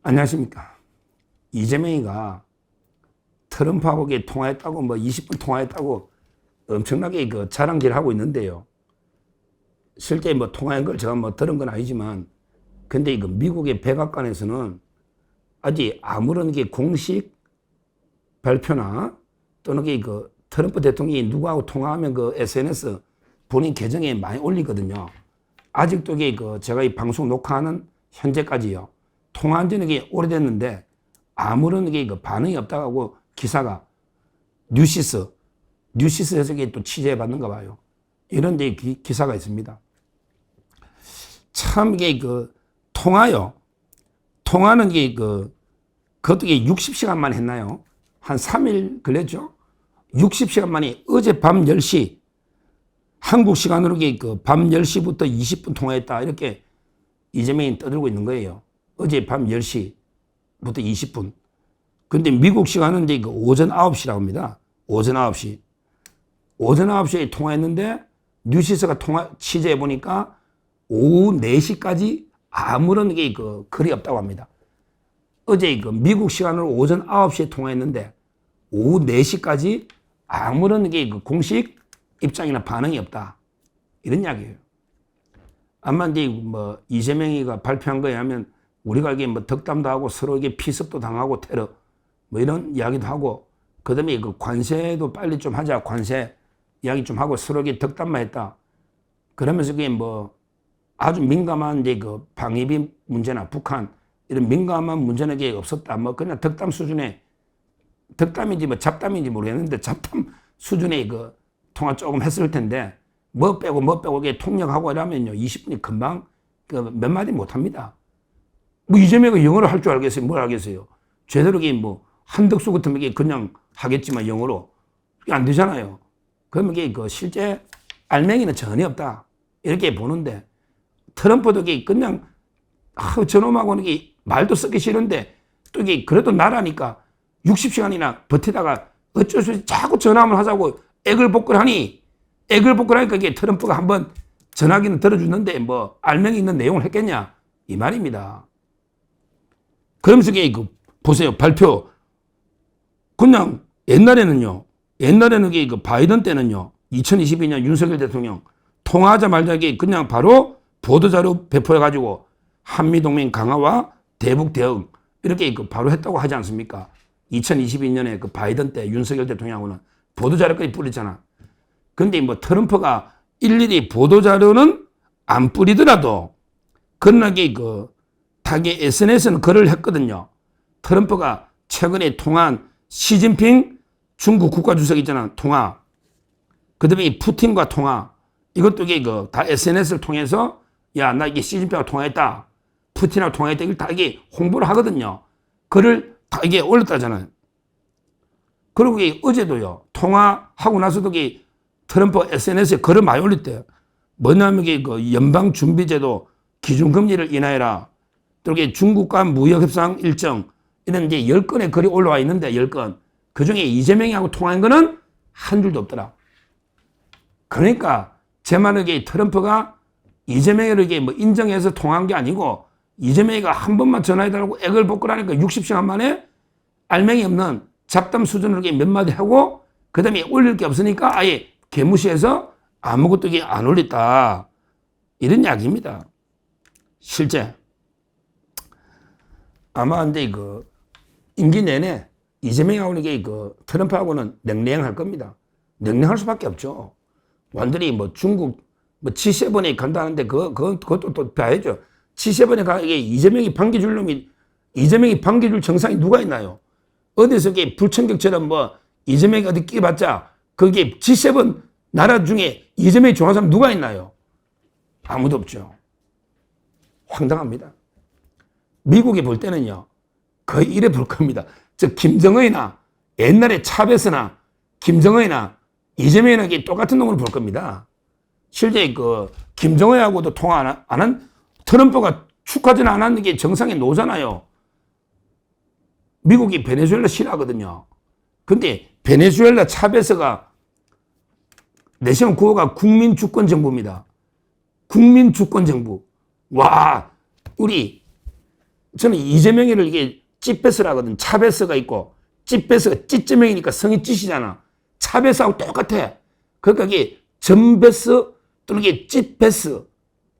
안녕하십니까. 이재명이가 트럼프하고 통화했다고 20분 통화했다고 엄청나게 자랑질을 하고 있는데요. 실제 통화한 걸 제가 들은 건 아니지만, 근데 이거 미국의 백악관에서는 아직 아무런 공식 발표나 또는 트럼프 대통령이 누구하고 통화하면 SNS 본인 계정에 많이 올리거든요. 아직도 제가 이 방송 녹화하는 현재까지요. 통화한 지는 오래됐는데 아무런 반응이 없다고 기사가 뉴시스에서 또 취재해 봤는가 봐요. 이런 기사가 있습니다. 참 통화요. 통화는 그것도 60시간 만에 했나요? 한 3일 걸렸죠? 60시간 만에 어제 밤 10시, 한국 시간으로 밤 10시부터 20분 통화했다. 이렇게 이재명이 떠들고 있는 거예요. 어제 밤 10시부터 20분. 근데 미국 시간은 오전 9시라고 합니다. 오전 9시. 오전 9시에 통화했는데 뉴시스가 취재해 보니까 오후 4시까지 아무런 글이 없다고 합니다. 어제 미국 시간으로 오전 9시에 통화했는데 오후 4시까지 아무런 공식 입장이나 반응이 없다. 이런 이야기예요. 아마 이재명이가 발표한 거에 하면 우리가 덕담도 하고 서로 피습도 당하고 테러 이런 이야기도 하고, 그 다음에 관세도 빨리 좀 하자. 관세 이야기 좀 하고 서로 덕담만 했다. 그러면서 아주 민감한 방위비 문제나 북한 이런 민감한 문제는 없었다. 그냥 덕담 수준의, 덕담인지 잡담인지 모르겠는데 잡담 수준의 통화 조금 했을 텐데 뭐 빼고 통역하고 이러면요 20분이 금방 몇 마디 못 합니다. 이재명이 영어를 할 줄 알겠어요? 뭘 알겠어요? 제대로 한덕수 같으면 그냥 하겠지만 영어로 안 되잖아요. 그러면 실제 알맹이는 전혀 없다. 이렇게 보는데, 트럼프도 그냥 저놈하고는 말도 쓰기 싫은데 또 그래도 나라니까 60시간이나 버티다가 어쩔 수 없이 자꾸 전화만 하자고 애글복걸하니까 트럼프가 한번 전화기는 들어주는데 알맹이 있는 내용을 했겠냐 이 말입니다. 그러면서 보세요. 발표. 그냥 옛날에는 바이든 때는요 2022년 윤석열 대통령 통화하자마자 그냥 바로 보도자료 배포해가지고 한미동맹 강화와 대북 대응 이렇게 바로 했다고 하지 않습니까? 2022년에 바이든 때 윤석열 대통령하고는 보도자료까지 뿌렸잖아. 근데 트럼프가 일일이 보도자료는 안 뿌리더라도 그러나 자기 SNS는 글을 했거든요. 트럼프가 최근에 통화한 시진핑 중국 국가주석 있잖아. 통화. 그 다음에 푸틴과 통화. 이것도 다 SNS를 통해서 야, 나 시진핑하고 통화했다. 푸틴하고 통화했다. 이걸 다 홍보를 하거든요. 글을 다 올렸다잖아요. 그리고 어제도요. 통화하고 나서도 트럼프 SNS에 글을 많이 올렸대요. 뭐냐면 연방준비제도 기준금리를 인하해라. 또 중국과 무역협상 일정 이런 10건의 글이 올라와 있는데 10건. 그중에 이재명이하고 통화한 거는 한 줄도 없더라. 그러니까 제 말은 트럼프가 이재명을 인정해서 통화한 게 아니고 이재명이가 한 번만 전화해달라고 애걸복걸하니까 60시간 만에 알맹이 없는 잡담 수준으로 몇 마디 하고 그 다음에 올릴 게 없으니까 아예 개무시해서 아무것도 안 올렸다. 이런 이야기입니다. 실제. 아마 근데 임기 내내 이재명하고는 트럼프하고는 냉랭할 겁니다. 냉랭할 수밖에 없죠. 완전히 중국 G7에 간다는데 그것도 또 봐야죠. G7에 가 이재명이 반겨줄 놈이, 이재명이 반겨줄 정상이 누가 있나요? 어디서 불청객처럼 이재명이 어디 끼봤자 그게 G7 나라 중에 이재명이 좋아하는 사람 누가 있나요? 아무도 없죠. 황당합니다. 미국이 볼 때는요, 거의 이래 볼 겁니다. 김정은이나 옛날에 차베스나 김정은이나 이재명이나 똑같은 놈으로 볼 겁니다. 실제 김정은하고도 통화 안 한 트럼프가 축하전 안 하는 게 정상에 놓잖아요. 미국이 베네수엘라 싫어하거든요. 근데 베네수엘라 차베스가 내세운 구호가 국민주권정부입니다. 국민주권정부. 와, 우리 저는 이재명이를 이게 찌베스라 하거든. 차베스가 있고, 찌베스가 찌재명이니까 성이 찌시잖아. 차베스하고 똑같아. 그러니까 이게 전베스 또는 이게 찌베스,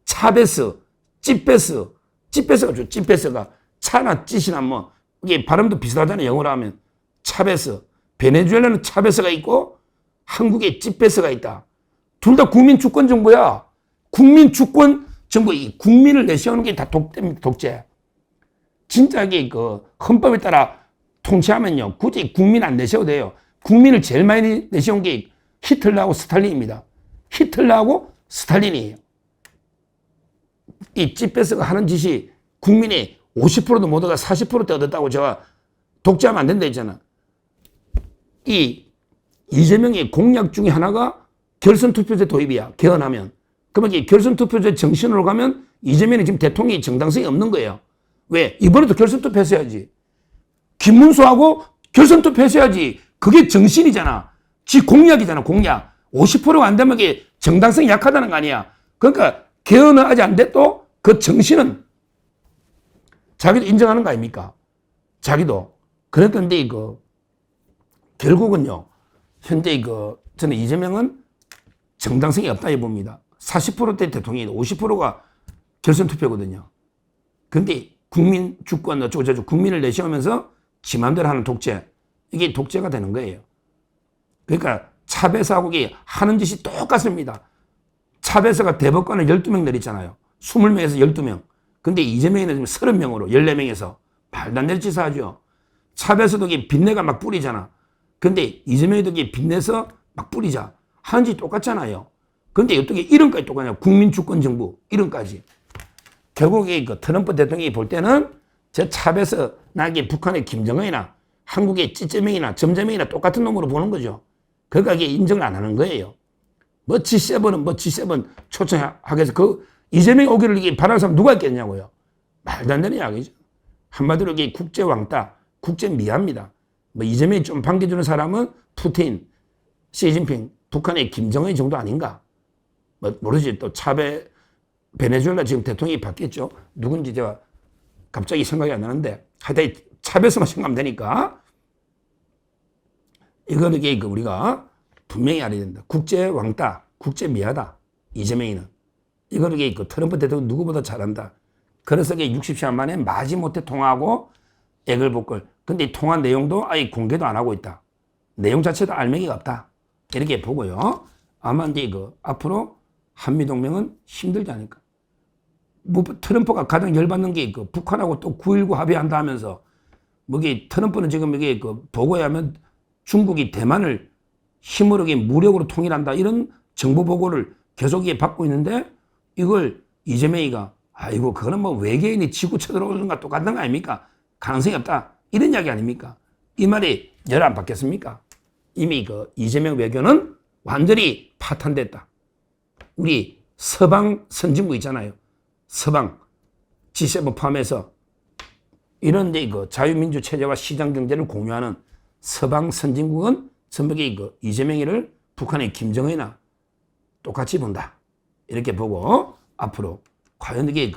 차베스, 찌베스, 찌베스가 좋죠. 찌베스가 차나 찌시나 뭐, 이게 발음도 비슷하잖아. 영어로 하면. 차베스. 베네수엘라는 차베스가 있고, 한국에 찌베스가 있다. 둘 다 국민 주권 정부야. 국민 주권 정부, 이 국민을 내세우는 게 다 독재. 진짜 이게 그 헌법에 따라 통치하면요. 굳이 국민 안 내세워도 돼요. 국민을 제일 많이 내세운 게 히틀러하고 스탈린입니다. 히틀러하고 스탈린이에요. 이 찌베스가 하는 짓이 국민의 50%도 못 얻어 40%대 얻었다고 제가 독재하면 안 된다 했잖아. 이 이재명의 공약 중에 하나가 결선 투표제 도입이야. 개헌하면. 그러면 이 결선 투표제 정신으로 가면 이재명이 지금 대통령이 정당성이 없는 거예요. 왜? 이번에도 결선 투표 했어야지. 김문수하고 결선 투표 했어야지. 그게 정신이잖아. 지 공약이잖아, 공약. 50%가 안 되면 이게 정당성이 약하다는 거 아니야. 그러니까 개헌은 아직 안 돼도 그 정신은 자기도 인정하는 거 아닙니까? 자기도. 그랬던데 이거 결국은요. 현재 이거 저는 이재명은 정당성이 없다 이 봅니다. 40%대 대통령이 50%가 결선 투표거든요. 근데 국민 주권 어쩌고저쩌고 국민을 내세우면서 지 맘대로 하는 독재. 이게 독재가 되는 거예요. 그러니까 차베스하고 하는 짓이 똑같습니다. 차베스가 대법관을 12명 내렸잖아요. 20명에서 12명. 근데 이재명이는 지금 30명으로 14명에서 말도 안 되는 짓을 하죠. 차베스도 빚내가 막 뿌리잖아. 근데 이재명이도 빚내서 막 뿌리자. 하는 짓이 똑같잖아요. 근데 어떻게 이름까지 똑같냐. 국민주권정부 이름까지. 결국에 그 트럼프 대통령이 볼 때는 저 차베스 나게 북한의 김정은이나 한국의 찌쩌명이나 점점명이나 똑같은 놈으로 보는 거죠. 그러니까 이게 인정을 안 하는 거예요. 뭐 G7은 뭐 G7 초청하게 해서 그 이재명이 오기를 이게 바라는 사람 누가 있겠냐고요. 말도 안 되는 이야기죠. 한마디로 이게 국제 왕따, 국제 미화입니다. 뭐 이재명이 좀 반겨주는 사람은 푸틴, 시진핑, 북한의 김정은 정도 아닌가. 뭐 모르지. 또 베네수엘라 지금 대통령이 바뀌었죠. 누군지 제가 갑자기 생각이 안 나는데 하여튼 차베스만 생각하면 되니까 이거는 이게 우리가 분명히 알아야 된다. 국제 왕따, 국제 미화다. 이재명이는. 이거는 이게 트럼프 대통령 누구보다 잘한다. 그래서 이게 60시간 만에 마지못해 통화하고 애걸복걸. 근데 이 통화 내용도 아예 공개도 안 하고 있다. 내용 자체도 알맹이가 없다. 이렇게 보고요. 아마 이제 앞으로 한미동맹은 힘들지 않을까. 뭐 트럼프가 가장 열받는 게 북한하고 또 9.19 합의한다 하면서 뭐 이게 트럼프는 지금 이게 보고에 하면 중국이 대만을 힘으로 무력으로 통일한다 이런 정보 보고를 계속 받고 있는데 이걸 이재명이가 아이고 그거는 뭐 외계인이 지구 쳐들어오는 것과 똑같은 거 아닙니까? 가능성이 없다. 이런 이야기 아닙니까? 이 말이 열 안 받겠습니까? 이미 이재명 외교는 완전히 파탄됐다. 우리 서방 선진국 있잖아요. 서방 G7 포함해서 이런 자유민주 체제와 시장 경제를 공유하는 서방 선진국은 전부 이재명이를 북한의 김정은이나 똑같이 본다. 이렇게 보고 앞으로 과연 이게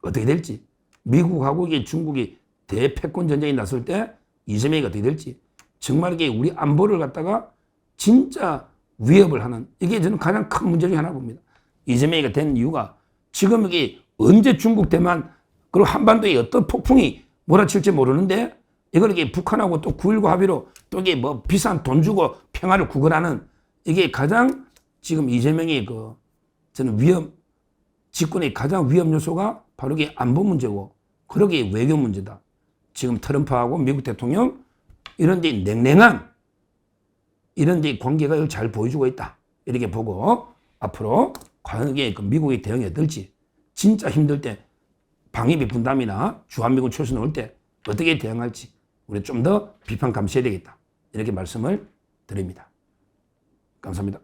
어떻게 될지 미국하고 중국이 대패권 전쟁이 났을 때 이재명이 어떻게 될지 정말 이게 우리 안보를 갖다가 진짜 위협을 하는 이게 저는 가장 큰 문제 중에 하나 봅니다. 이재명이가 된 이유가 지금 이게 언제 중국 대만 그리고 한반도에 어떤 폭풍이 몰아칠지 모르는데 이걸 이게 북한하고 또 9.19 합의로 또 이게 뭐 비싼 돈 주고 평화를 구걸하는 이게 가장 지금 이재명이 저는 집권의 가장 위험 요소가 바로 이게 안보 문제고 그러게 외교 문제다. 지금 트럼프하고 미국 대통령 이런 데 냉랭한 이런 데 관계가 잘 보여주고 있다. 이렇게 보고 앞으로 과연 이게 미국의 대응이 어떨지 진짜 힘들 때 방위비 분담이나 주한미군 출신 올 때 어떻게 대응할지 우리 좀 더 비판 감시해야 되겠다. 이렇게 말씀을 드립니다. 감사합니다.